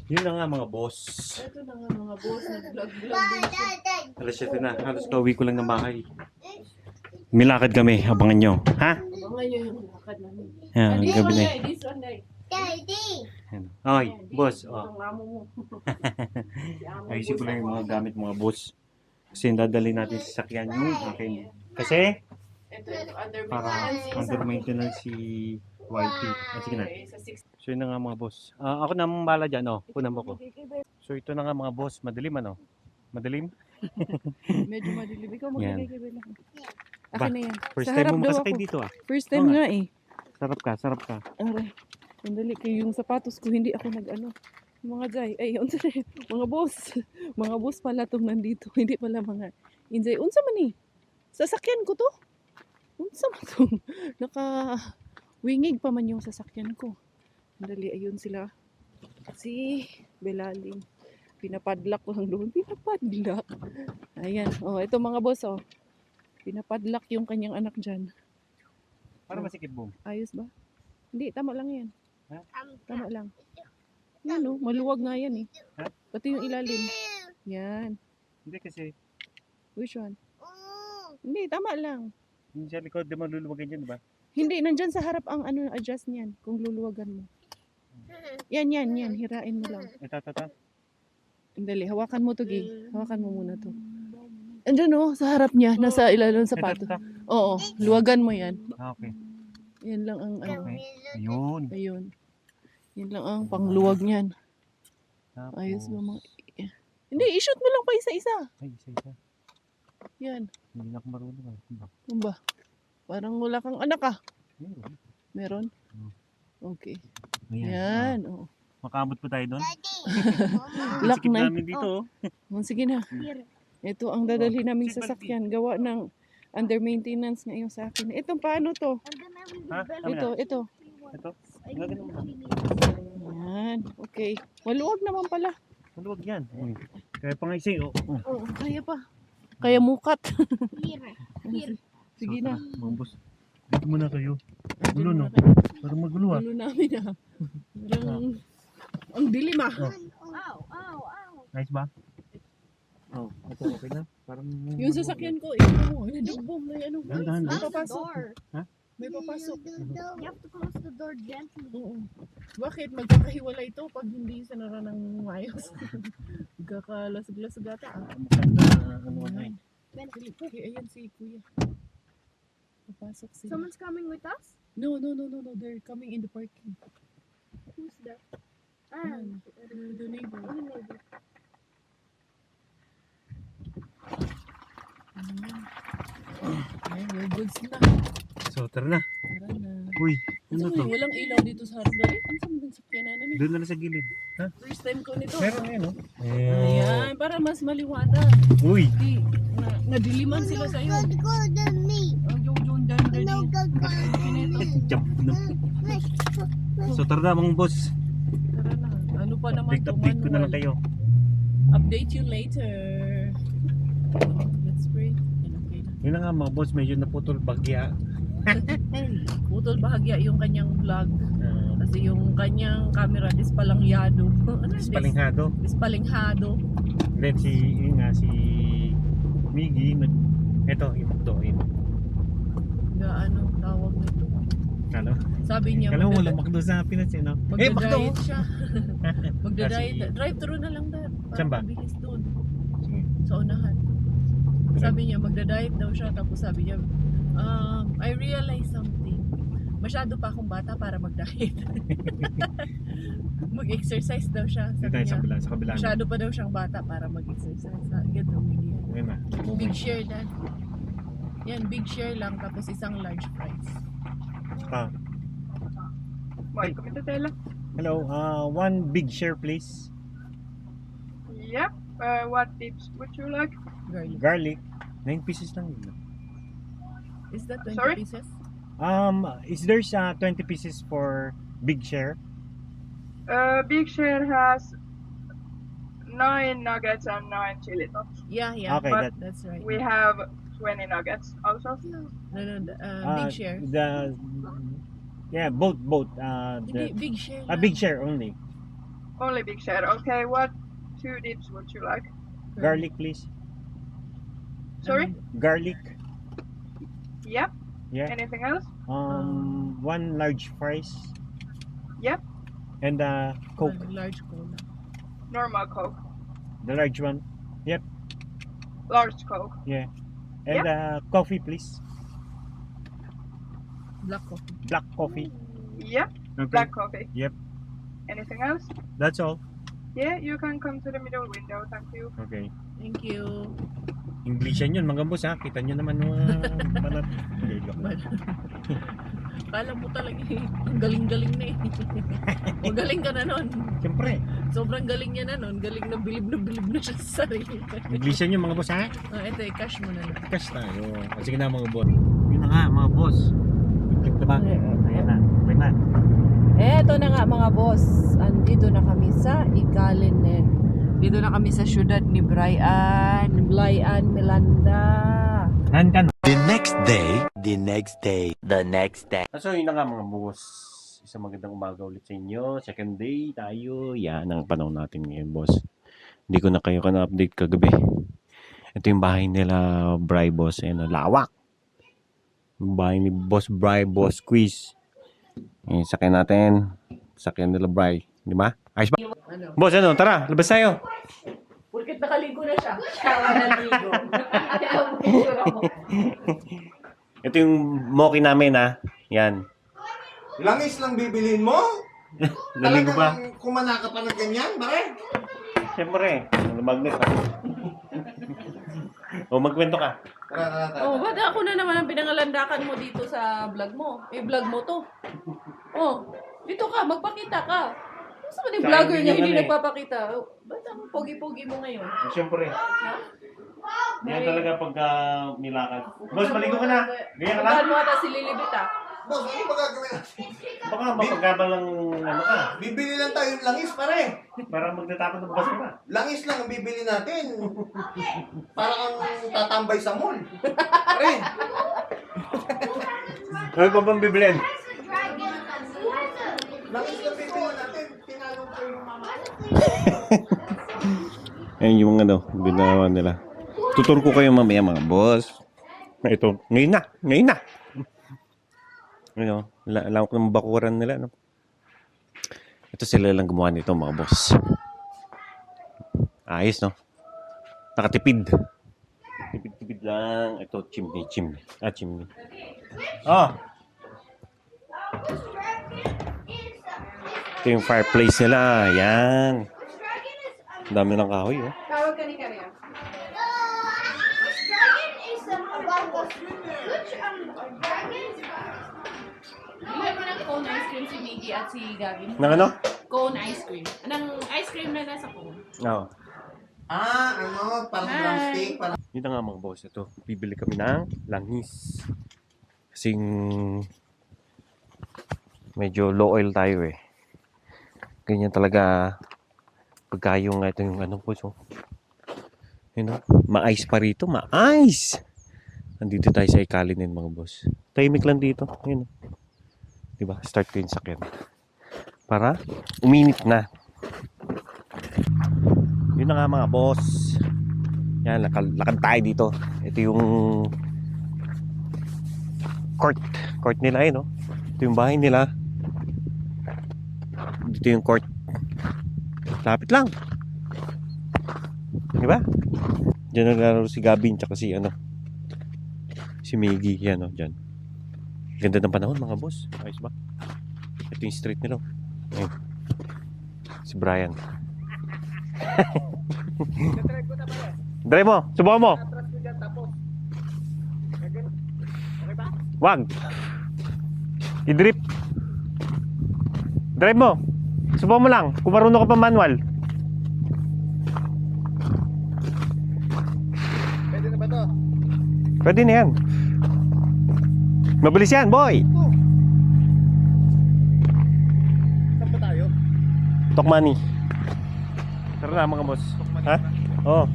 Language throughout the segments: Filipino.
Yun na nga mga boss. Ito na nga mga boss, nag-vlog-vlog din siya. Alas 7 na. Halos kauwi ko lang ng bahay. Milakad kami. Abangan nyo. Ha? Abangan nyo yung lakad namin. Yan, This gabi one na. day, this one day. Yan. Okay, Ayan, boss. di, Oh. itong amo mo. Si amo Ayusin ko boss lang yung ako. mga gamit mga boss. Kasi dadali natin sa sakyan yung akin. Kasi Ito, under para maintenance. under maintenance si YT. Sige na. Okay, sa 6. So yun na nga mga boss. Ako na mong bala dyan. Oh. Kunan mo ko. So ito na nga mga boss. Madilim ano? Madilim? Medyo madilim. Ikaw Yan. magkikibay lang. Ba, Akin na yan. First Sa time harap mo daw makasakay ako. dito ah. First time Oo nga. nga eh. Sarap ka, sarap ka. Aray. Sandali kayo yung sapatos ko. Hindi ako nag-ano. Mga jay. Ay, unsa na yun? Mga boss. Mga boss pala tong nandito. Hindi pala mga injay. Unsa man eh. Sasakyan ko to. Unsa man to. Naka-wingig pa man yung sasakyan ko. Sandali. Ayun sila. Si Belaling. Pinapadlock ko lang doon. Pinapadlock. Ayan. Oh, ito mga boss oh. Pinapadlock yung kanyang anak dyan. Para masikip boom. Ayos ba? Hindi, tama lang yan. Ha? Tama lang. Yan oh, maluwag nga yan eh. Ha? Pati yung ilalim. Yan. Hindi kasi, Which one? Hindi, tama lang. hindi sa likod, di maluluwagan dyan, di ba? Hindi, nandyan sa harap ang ano, adjust niyan. Kung luluwagan mo. Yan. Hirain mo lang. Ito. Dali, hawakan mo to, Gi. Hawakan mo muna to. Andyan oh, sa harap niya. Nasa ilalim ng sapato. Ito. Oo, luwagan mo yan. Okay. Yan lang ang ano. Okay. Ayun. Ayun. Yan lang ang pangluwag niyan. Tapos, Ayos ba mga... Hindi, i-shoot mo lang pa isa-isa. Ay, isa. Yan. Hindi na ako marunong. Ah. Ano ba? Parang wala kang anak ah. Ayun. Meron? Okay. Ayan. Yan. Oh. Makabot pa tayo doon. Lock Sikip na. namin dito. Oh, sige na. Ito ang dadalhin naming sasakyan. Gawa ng under maintenance ngayon sa akin. Itong paano to? Ha? Ito. Ito. Gagano mo na. Yan. Okay. Maluwag naman pala. Maluwag yan. Kaya pa nga isa oh. Oo, kaya pa. Kaya mukat. Sige na. Mga boss. Dito muna kayo. Gulo no. Para magulo ah. Gulo namin ah. Parang ang dilim ah. Nice ba? Oh, ito okay na. Parang Yung sasakyan ko, ito mo. Nadugbo. May ano. Dahan-dahan May lang. papasok. Ha? May papasok. You have to close the door gently. Oo. Bakit? Magkakahiwala ito pag hindi sanara ng mayos. Magkakalasag-lasag ata ah. Ano na eh. Ayan si Kuya. Papasok sila. Someone's coming with us? No. They're coming in the parking. Who's that? Ayan. The neighbor. Ay, we're goods na. So, tara na. Tara na. Uy, ano Ano to? walang ilaw dito sa harap dali? Ano sa mga sakyanan na Doon na lang sa gilid. Ha? First time ko nito. Meron yan, oh. Ayan, para mas maliwanag. Uy! Di, nadiliman sila sa iyo. Go than me. Ang yung dan No, go Jump no. So, tara na mga boss. Tara na. Ano pa naman to, Update ko na lang kayo. Update you later. Let's pray. Okay na. Yun na nga mga boss, medyo naputol bagya. Putol bahagya yung kanyang vlog. Uh, Kasi yung kanyang camera dispalangyado. Ano yun? Spalinghado. Dispalinghado. Then yun nga, si Miggy, eto, yung magdoin. Ano tawag nito? Kalo? Sabi niya, Kalo mo lang makdo sa Pinas eh, no? Eh, makdo! magda-diet siya. Magda-diet. Kasi- Drive-thru na lang dahil. Saan ba? Mabilis doon. Sige. Sa unahan. Sabi niya, magda-diet daw siya. Tapos sabi niya, I realize something. Masyado pa akong bata para mag-diet. Mag-exercise daw siya. Dito Sabi tayo sa niya, kabila, sa kabila. masyado pa daw siyang bata para mag-exercise. Ganito, Miguel. Ayun na. Big share dan. Yan, big share lang. Tapos isang large fries. Ah. Wait, ito tela. Hello, one big share please. Yep. What tips would you like? Garlic. Garlic, 9 pieces lang yun. Is that 20 Sorry? pieces? Is there's 20 pieces for big share? Big Share has 9 nuggets and 9 chili tops. Yeah, yeah. Okay, but That's right. We have 20 nuggets also. No, big share. Yeah, both. Hindi, big share. Big share only. Only big share. Okay, what 2 dips would you like? Garlic, please. Sorry? Garlic. Yep. Yeah. Anything else? One large fries. Yep. And Coke. Large cola. Normal Coke. The large one. Large Coke. Yeah. And coffee, please. Black coffee. Black coffee. Yep. Okay. Black coffee. Yep. Anything else? That's all. Yeah, you can come to the middle window. Thank you. Okay. Thank you. English yan yun, mga boss ha. Kita nyo naman mga banat. Okay, go. Kala mo talaga eh. Ang galing-galing na eh. Magaling ka na nun. Siyempre. Sobrang galing niya na nun. Galing na bilib na siya sa sarili. English yan yun, mga boss ha. Ito eh, cash mo na lang. Cash tayo. Sige na mga boss. Yun na nga mga boss. Click na ba? Ayan na. Okay na. Eto na nga mga boss. Andito na kami sa Ikalinen. Dito na kami sa syudad ni Brian Melanda. Kan. The next day. So yun na nga mga boss. Isang magandang umaga ulit sa inyo. Second day tayo. Yan ang panahon natin ngayon boss. Hindi ko na kayo na-update kagabi. Ito yung bahay nila Bri Boss. Ayan, lawak. Yung bahay ni Boss Bri Boss Quiz. Ayan, sakyan natin. Sakyan nila Bri. Di ba? Ayos ba? Ano? Boss, ano? Tara, labas tayo. Porket nakaligo na siya. Siya naligo. Ito yung moki namin ha. Yan. Langis lang bibilin mo? Naligo pa. Talagang kumana ka pa ng ganyan, bare? Siyempre. Magnet ha. O magkwento ka. Tara. Oh, ba't ako na naman ang pinangalandakan mo dito sa vlog mo? Vlog mo to. Oh, dito ka, magpakita ka. Gusto mo yung Sa vlogger hindi na hindi naman eh. nagpapakita? Ba't ang pogi-pogi mo ngayon? Siyempre. Ha? Yan talaga pagka nilakad. Boss, maligo ka na. Ganyan ka lang. Saan mo ata si Lilibet ah? Boss, ano ba gagawin natin? Baka mapagkabal ng ano ka. Bibili lang tayo ng langis, pare. Parang magtatapon ng bus ka. Langis lang ang bibili natin. Parang ang tatambay sa mall. Pare, Ano pa bang bibilin? langis lang bibili natin. Tinanong ko yung mama. Ayan yung ano, ginawa nila. Tutur ko kayo mamaya mga boss. Ito, ngayon na. Ano, lawak ng bakuran nila, no? Ito sila lang gumawa nito mga boss. Ayos, no? Nakatipid. Tipid lang. Ito, chimney. Chimney. Oh! Ito yung fireplace nila. Yan. Ang dami ng kahoy, oh. Tawag ka ni Karya. Which dragon is above us? Which dragon? Ilan mo ng cone ice cream si Miggy at si Gavin? Nang ano? Cone ice cream. Anong ice cream na nasa cone? Oo. Parang Hi. drumstick, parang... Yun na nga mga boss. Ito, bibili kami ng langis. Kasing medyo low oil tayo eh. Ganyan talaga pagka yung ito yung ano po. So, yun know, ma-ice pa rito. Ma-ice! Nandito tayo sa Ikalinen mga boss. Tahimik lang dito. Yun. Diba? Start ko yung sakyan. Para uminit na. Yun na nga mga boss. Yan, lakad tayo dito. Ito yung court nila eh, no? Ito yung bahay nila. Dito yung court. Lapit lang. Diba? Diyan naglalaro si Gavin tsaka si ano, si Miggy. Yan o, dyan. Ganda ng panahon mga boss. Ayos ba? Ito yung street nila. Ayun. Si Brian. Drive mo, subukan mo. Wag. I-drip. Drive mo. Subukan mo lang. Kung marunong ka pa manual. Pwede na ba to? Pwede na yan. Mabilis yan, boy. Saan ba tayo? Tokmani. Tara na mga boss. Ha? Oo.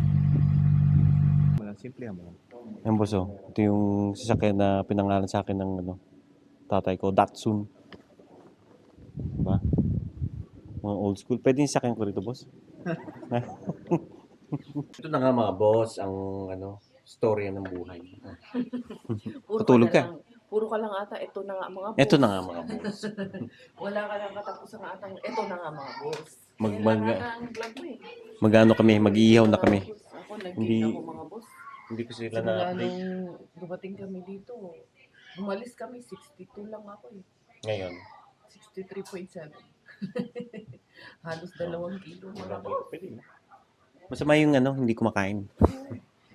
Simple mo. Yan boss, oh. Ito yung sasakyan na pinangalan sa akin ng ano, tatay ko, Datsun. Diba? Mga old school. Pwede yung sakyan ko rito, boss? Ito na nga mga boss, ang storya ng buhay. Patulog ka. Puro ka lang ata, ito na nga mga boss. Ito na nga mga boss. Wala ka lang katapusan nga atang, ito na nga mga boss. Mag- Yan mag- lang ata ang vlog mo eh. Mag-ano kami, mag-iihaw na kami. Ako Hindi- nagkita ko mga boss. Hindi ko sila Simula na-update. nung dumating kami dito, umalis kami, 62 lang ako eh. Ngayon. 63.7. Halos 2 kilo mga boss. Pwede na. Masama yung hindi kumakain.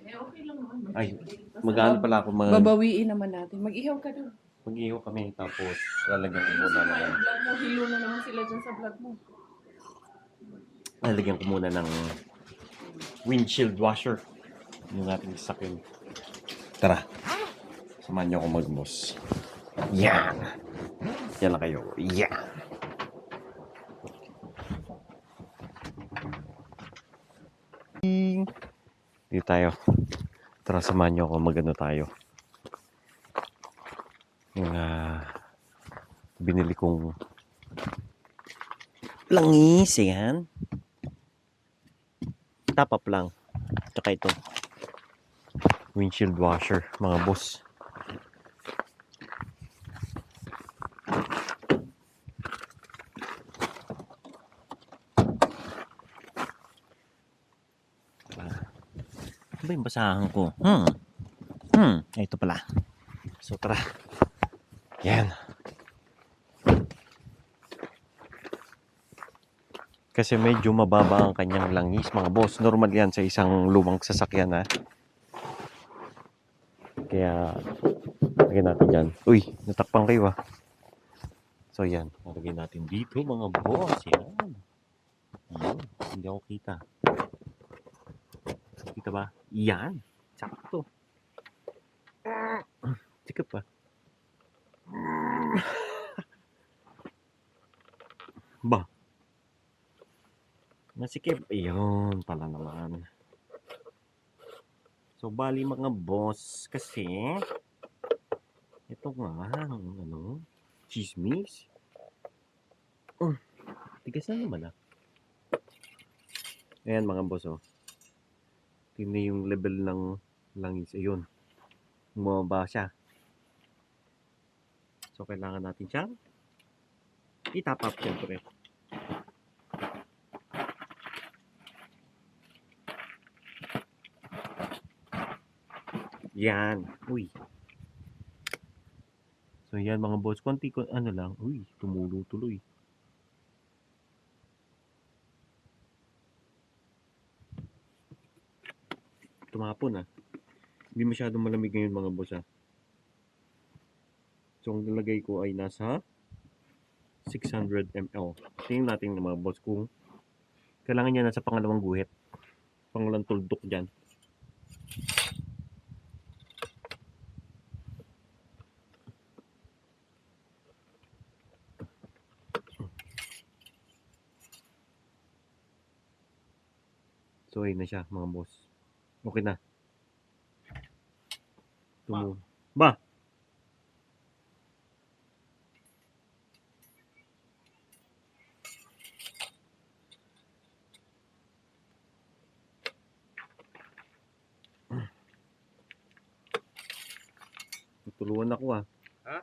Eh, okay lang naman. Ay, Basta mag-ano pala ako, babawiin naman natin. Mag-ihaw ka doon. mag-ihaw kami tapos lalagyan ko muna Ay, ng, vlog mo, hilo na naman sila dyan sa vlog mo. lalagyan ko muna ng windshield washer. Yung ating sasakyan. Tara. Samahan niyo ako mag-boss. Yan. Yan lang kayo. Yan. Dito tayo. Tara, samahan niyo ako mag-ano tayo. Yung binili kong langis, yan. Top up lang. Tsaka ito. Windshield washer, mga boss. Ano ba yung basahan ko? Ito pala. So, tara. Yan. Kasi medyo mababa ang kanyang langis, mga boss. Normal yan sa isang lumang sasakyan, ha. Kaya, lagyan natin dyan. Uy, natakpang kayo, ha. So, yan. Lagyan natin dito, mga boss. Yan. Yan. Hindi ako kita. Kita ba? Yan. Sakto. Sikap pa. Ba? Nasikip. Ayun pala naman. So, bali mga boss. Kasi, ito nga, chismis. Tigas na naman, Ayan mga boss, tingnan yung level ng langis. Ayun. Bumaba siya. So, kailangan natin siyang i-top up syempre. Yan. Uy. So, yan mga boss. Konti ko, lang. Uy, tumulo tuloy. Tumapon, Hindi masyadong malamig ngayon mga boss, So, ang nilagay ko ay nasa 600 ml. Tingnan natin ng mga boss kung kailangan niya nasa pangalawang guhit. Pangalawang tuldok dyan. So, ayun na siya mga boss. Okay na. Ba? Tutulungan ako, Ha?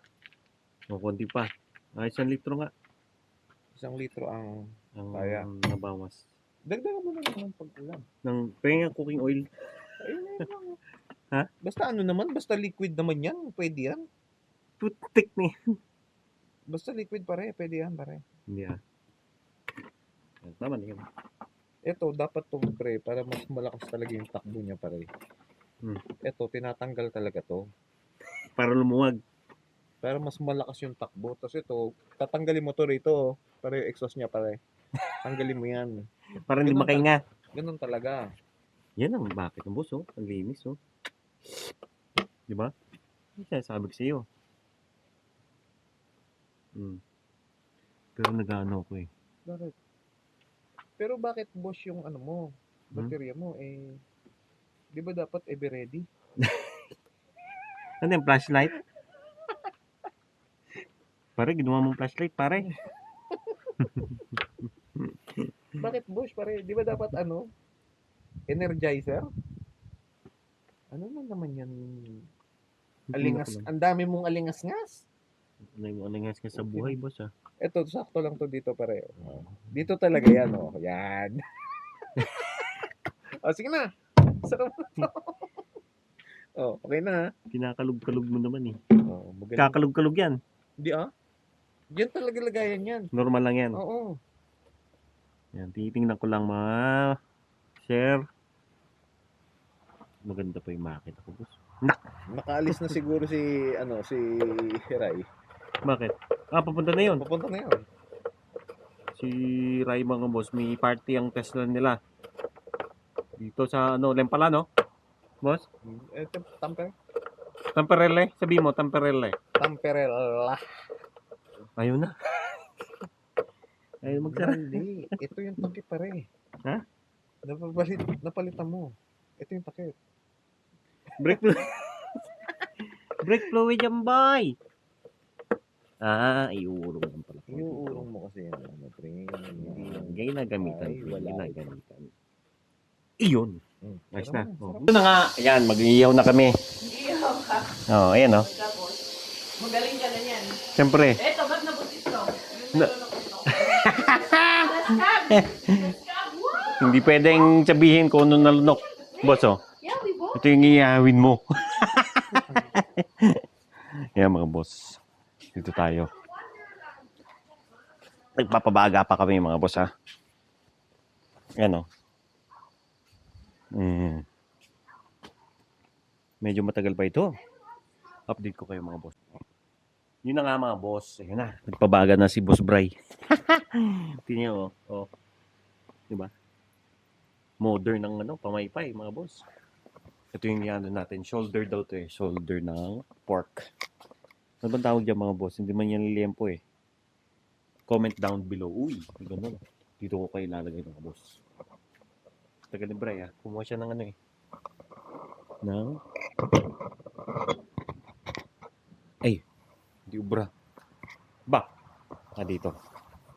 O, konti pa. 1 litro nga. 1 litro ang Ang Kaya. nabawas. dagdagan mo na naman pag ulam. Pengen cooking oil. Ayun na yun. Ha? Basta naman, basta liquid naman yan, pwede yan. Putik ni. Basta liquid pare, pwede yan pare. Hindi Tama na yun. Ito, dapat to pre, para mas malakas talaga yung takbo niya pare. Ito, tinatanggal talaga to. Para lumuwag. Para mas malakas yung takbo. Tapos ito, tatanggalin mo to rito, para yung exhaust niya pare. Tanggalin mo yan. Para hindi Ganun makainga. Ganun talaga. Yan ang bakit ng boss, Ang linis, Di ba? Yan sabi ko sa iyo. Pero nag-ano ko Bakit? Pero bakit boss yung ano mo, baterya mo di ba dapat ever ready? Ano yung flashlight? Pare, ginawa mong flashlight, pare. Bakit Bosch pare? Di ba dapat ano? Energizer? Ano naman yan? Alingas. Ang dami mong alingas-ngas. Ano nga sa buhay, boss, ah. Ito, sakto lang to dito pare. Dito talaga yan, oh. Yan. O, sige na. Sarap na to. Oh, okay na ha. Kinakalog-kalog mo naman, eh. Oh, magaling. Kakalog-kalog yan. Di ah. Yan talaga lagayan yan. Normal lang yan. Oo. Yan, titingnan ko lang mga share. Maganda pa yung makina ko, boss. Nakaalis na siguro si Rai. Bakit? Papunta na yun. Papunta na yun. Si Ray, mga boss, may party ang Tesla nila. Dito sa, Lempala, no? Boss? Ito, Tamperelle? Sabi mo, Tamperelle. Tamperella. Ayaw na. Ayaw magsara. Hindi. Ito yung takip pare. Ha? Napalitan mo. Ito yung takip. Brake fluid. Brake fluid yan, boy. Iuurong lang pala. Iuurong mo kasi yan. Pre. Ginagamitan. Ay, wala. Ginagamitan. Iyon. Nice na. Sarap. Ito na nga. Ayan, mag-iiyaw na kami. Iiyaw ka. Ayan, Tapos, magaling ka na yan. Siyempre. Eto, ba't nabutis to? Na- Daskab! Wow! Hindi pwedeng sabihin kung ano nalunok. Boss, Yeah, we both. ito yung iyawin mo. Ayan, mga boss. Dito tayo. Nagpapabaga pa kami, mga boss, ha. Ayan, Medyo matagal pa ito. Update ko kayo, mga boss. Yun na nga, mga boss. Ayun na. Nagpabaga na si Boss Bray. Tingnan oh. Diba? Modern ng pamaypay, mga boss. Ito yung natin. Shoulder daw to, eh. Shoulder ng pork. Ano bang tawag dyan, mga boss? Hindi man yan liempo, eh. Comment down below. Uy, ganun. Dito ko kayo lalagay, mga boss. Tagal ni Bray, ha. Kumuha siya ng Hindi ubra. Ba? Dito.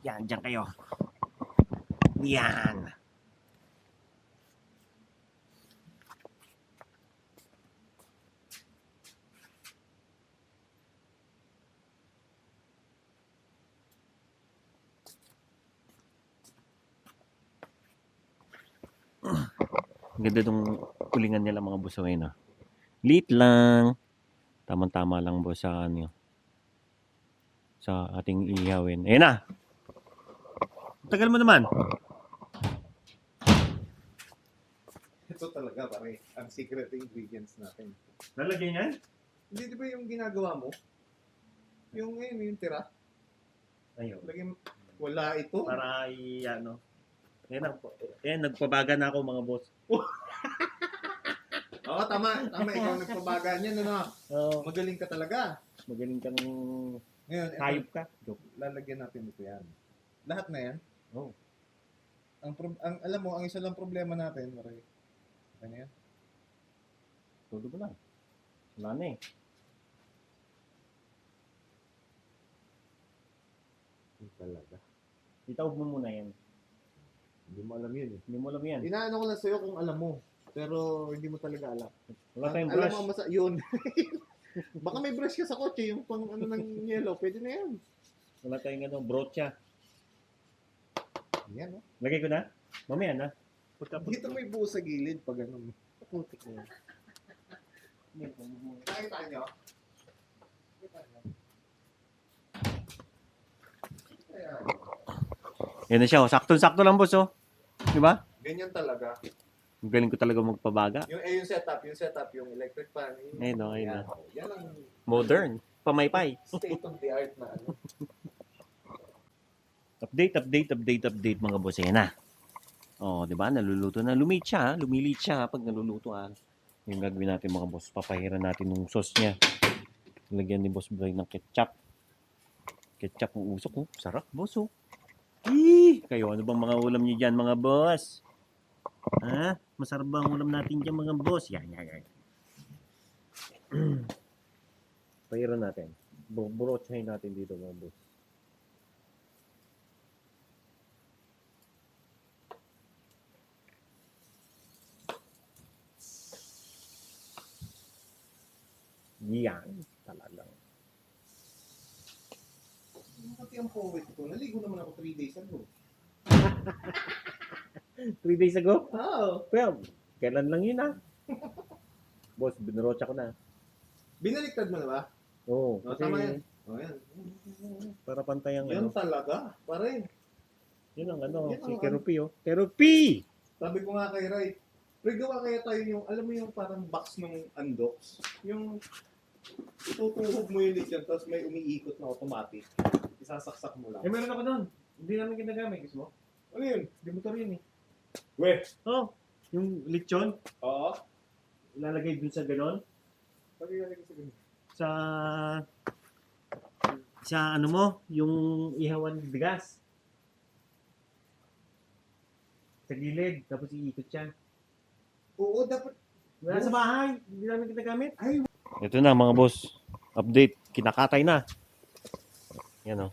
Yan, dyan kayo. Yan. Ang ganda nung ulingan nila, mga boss, na. Liit lang. Tama-tama lang, boss, sa ating ihawin. Ayan na! Tagal mo naman. Ito talaga pare. Ang secret ingredients natin. Lalagyan yan? Hindi di ba yung ginagawa mo? Yung ngayon, yung tira. Ayun. Lagyan, wala ito. Para Ayan, nagpabaga na ako, mga boss. Oo, tama. Ikaw nagpabaga niyan, Oo. Magaling ka talaga. Magaling kang Ngayon, ito, hayop ka. Joke. lalagyan natin ito yan. Lahat na yan. Oo. Alam mo, ang isa lang problema natin, Maray. Ano yan? Todo ba lang? Wala na, eh. Talaga. Itaob mo muna yan. Hindi mo alam yun eh. Hindi mo alam yan. Inaano ko lang sa'yo kung alam mo. Pero hindi mo talaga alam. Wala tayong Alam brush. mo, yun. Baka may brush ka sa kotse, yung pang ng yellow, pwede na yan. Wala tayong brocha. Yan, Lagay ko na? Mamaya na. Dito may buo sa gilid pag ano. Putik na yan. Nakita nyo? Ayan. Yan na siya. Sakto-sakto lang, boss. Di ba? Ganyan talaga. Ang galing ko talaga magpabaga. Yung setup, yung electric fan. Ayun na. Yan ang Modern. Pamaypay. state of the art na ano. Update, mga boss. Ayan na. Di ba? Naluluto na. Lumilit siya, pag naluluto, Yung gagawin natin, mga boss. Papahiran natin yung sauce niya. Lagyan ni Boss Bray ng ketchup. Ketchup ang usok, Sarap, boss, Kayo, ano bang mga ulam niyo dyan, mga boss? Masarap ba ang ulam natin dyan, mga boss? Yan. Pahiran natin. Burotsahin natin dito, mga boss. yan. Talagang. Pati ang poet ko. Naligo naman ako 3 days ago. 3 days ago? Oo. Well, kailan lang yun Boss, binrocha ko na. Binaliktad mo na ba? Oo. Oh, Kasi tama yan. Oh, yan. para pantay ang Yan talaga. Pare. Yun ang Yan si ang Kerupi Kerupi! Sabi ko nga kay Ray, pre, gawa kaya tayo yung, alam mo yung parang box ng undox? Yung itutuhog mo yung lechon, tapos may umiikot na automatic. Isasaksak mo lang. Meron ako doon. Hindi namin ginagamit. Gusto mo? Ano yun? Di motor yun We. Oh, yung lechon, Oo. ilalagay dun sa ganon. Sabi nga sa ganun. Sa ano mo, yung ihawan ng bigas. Sa gilid, tapos iikot siya. Oo, dapat. Wala sa bahay, hindi namin ginagamit. Ay. Ito na mga boss, update, kinakatay na. Yan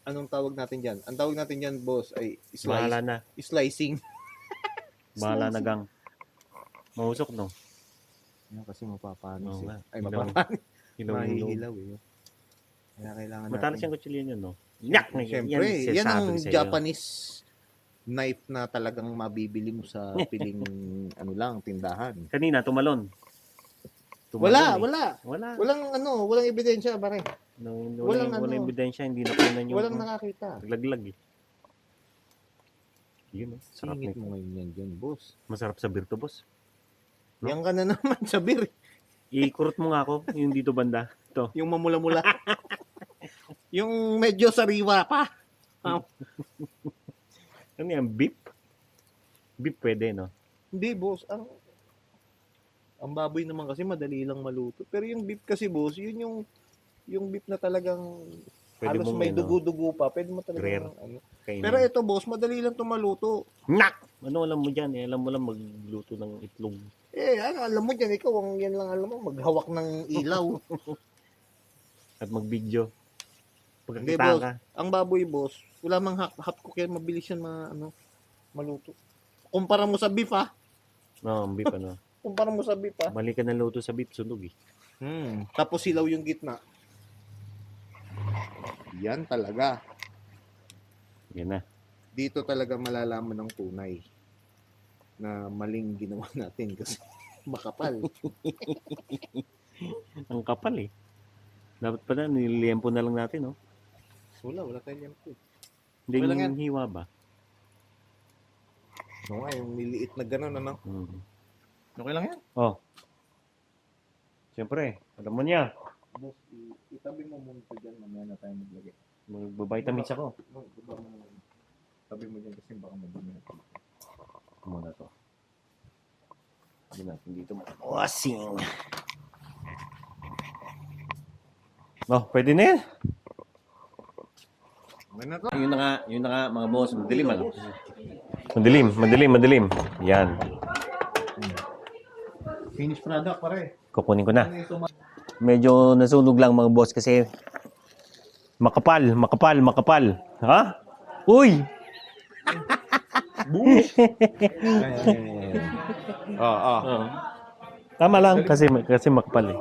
Anong tawag natin dyan? Ang tawag natin dyan, boss, ay bahala na. slicing. Bahala na gang. Mahusok no? Yan kasi mapapanis Oo eh. nga. Ay, Hilaw. mapapanis. Hilaw. Mahihilaw eh. Kaya kailangan Matalas yung kutsilyo yun no? Yak! Siyempre, yan ang sinasabi ko sa'yo. Japanese knife na talagang mabibili mo sa piling ano lang, tindahan. Kanina, tumalon. Wala, eh. wala. Wala. Walang ebidensya, pare. Walang ano. ebidensya, hindi na kunan yung Walang nakakita. laglag eh. Yun sarap Singit nito. mo ngayon yan dyan, boss. Masarap sa birto, boss. No? Yan ka na naman sa beer. Ikurot mo nga ako, yung dito banda. Ito. Yung mamula-mula. Yung medyo sariwa pa. Ano yan, beef? Beef pwede, no? Hindi, boss. Ang baboy naman kasi madali lang maluto. Pero yung beef kasi, boss, yun yung beef na talagang Pwede halos mong, may ano, dugo-dugo pa. Pwede mo rare. talagang ano. kainin. Pero ito, boss, madali lang to maluto. Nak! Ano alam mo dyan? Alam mo lang magluto ng itlog. Alam mo dyan, ikaw, yan lang alam mo, maghawak ng ilaw. At mag-video. Hindi, Pagkakita boss. ka. Ang baboy, boss, wala mang hot cook yan, mabilis yan maluto. Kumpara mo sa beef, ha? No, beef ano. Kumpara mo sa beef, ha? Mali ka na luto sa beef, sunog eh. Tapos silaw yung gitna. Yan talaga. Yan na. Dito talaga malalaman ng tunay na maling ginawa natin kasi makapal. Ang kapal eh. Dapat pa na, nililiempo na lang natin, no? Wala tayong yan po. Hindi Okay lang yung hiwa ba? Oo nga, yung niliit na gano'n, ano? Okay lang yan. Oh. Siyempre, alam mo niya. Boss, itabi mo muna ito dyan, mamaya na tayo maglagay. Mag-vitamins ako. Tabi mo dyan kasi baka madumi na ito. Muna to. Hindi natin dito wasing. Oh, pwede na yan. Okay na to. Yun na nga mga boss. Madilim ano? Madilim. Yan. Finished product, pare. Kukunin ko na. Medyo nasunog lang mga boss kasi makapal. Ha? Uy! Oo. Tama lang kasi makapal eh.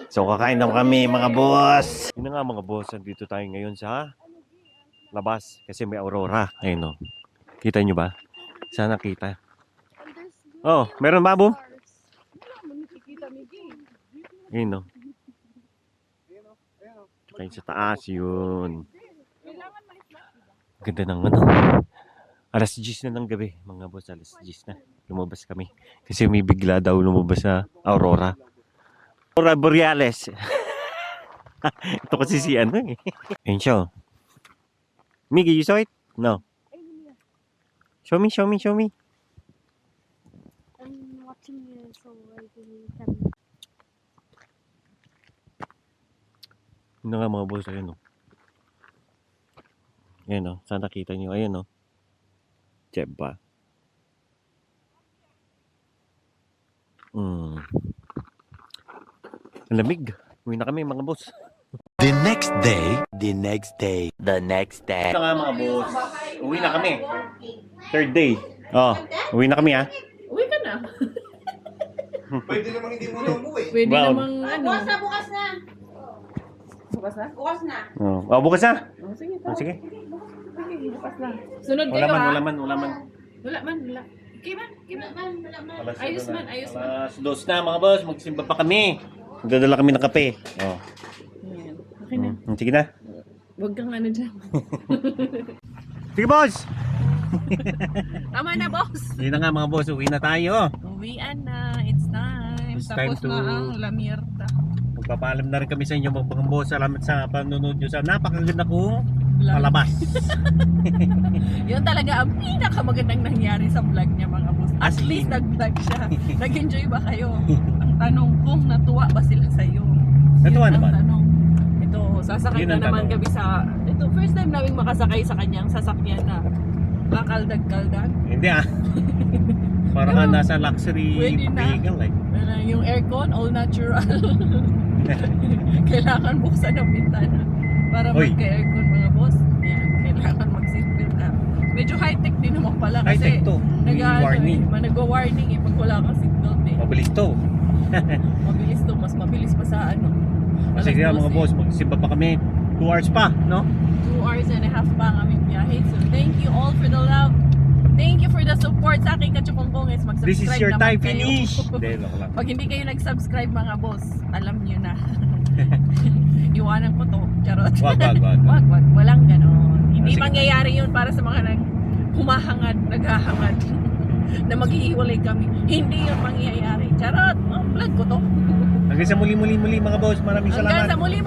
So kakain na kami mga boss. Yun na nga mga boss, dito tayo ngayon sa labas kasi may aurora. Ayun o. Kita nyo ba? Sana kita. Oh, meron ba boom? Ayun o. Kain sa taas yun. Ganda ng ano. Alas 10 na ng gabi mga boss. Alas 10 na. Lumabas kami. Kasi may bigla daw lumabas na aurora. Aurora Borealis. Ito kasi si ano eh. Ayun siya. Miggy, you saw it? No. Show me. I'm watching you, so I can. Yun na nga mga boss. Ayun o. Ayun o. Sana nakita nyo. Ayun o. Diba? Ang lamig. Uwi na kami mga boss. The next day. Ito nga mga boss. Uwi na kami. Third day. Oh, uwi na kami ha. Uwi ka na. Pwede namang hindi mo na umuwi. Pwede Brown. namang ano. Bukas na, bukas na. Bukas na? Bukas na. Oh, bukas na. Oh, sige, Oh, sige. Sige, bukas na. Sunod Wala kayo man, ha? wala man, wala man. Wala man, wala. Okay man, okay man. Ayos man, ayos man. Alas 2 na mga boss, magsimba pa kami. Magdadala kami ng kape. Oh. Ayan. Okay na. Sige na. Huwag kang ano dyan. Sige boss! Tama na, boss. Yun na nga mga boss, uwi na tayo. Uwian na. It's time. It's time Tapos to- na ang lamirta. Magpapaalam na rin kami sa inyo mga boss. Salamat sa panonood nyo sa napakaganda kong Vlog. palabas. Yun talaga ang pinakamagandang nangyari sa vlog niya, mga boss. At As in. least nag-vlog siya. Nag-enjoy ba kayo? Ang tanong kung natuwa ba sila sa'yo? Natuwa Yun ang naman. tanong. Ito, sasakay Yun na ang naman tanong. kami sa... Ito, first time namin makasakay sa kanyang sasakyan na kakaldag-kaldag. Hindi ah. Parang ka nasa luxury Pwede na. vehicle eh. Yung aircon, all natural. Kailangan buksan ang bintana para Hoy. magka-aircon, mga boss. Yan, kailangan mag-seatbelt na. Medyo high-tech din naman pala kasi High-tech to. May warning. nag-warning pag wala kang seatbelt eh. Mabilis to. Mabilis to, mas mabilis pa sa ano. Kasi kaya mga 12. boss, magsimba pa kami. 2 hours pa, no? 2 hours and a half pa ang aming biyahe. So thank you all for the love. Thank you for the support sa aking kachukongkonges. Mag-subscribe This is your naman time kayo. finish. Hindi, loko lang. Pag hindi kayo nag-subscribe, mga boss, alam nyo na. Iwanan ko to. Charot. Wag. Wag. Walang ganon. Hindi Sige. mangyayari yun para sa mga humahangad, naghahangad na maghihiwalay kami. Hindi yun mangyayari. Charot. Oh, vlog ko to. Hanggang sa muli mga boss. Maraming Hanggang salamat. sa muli.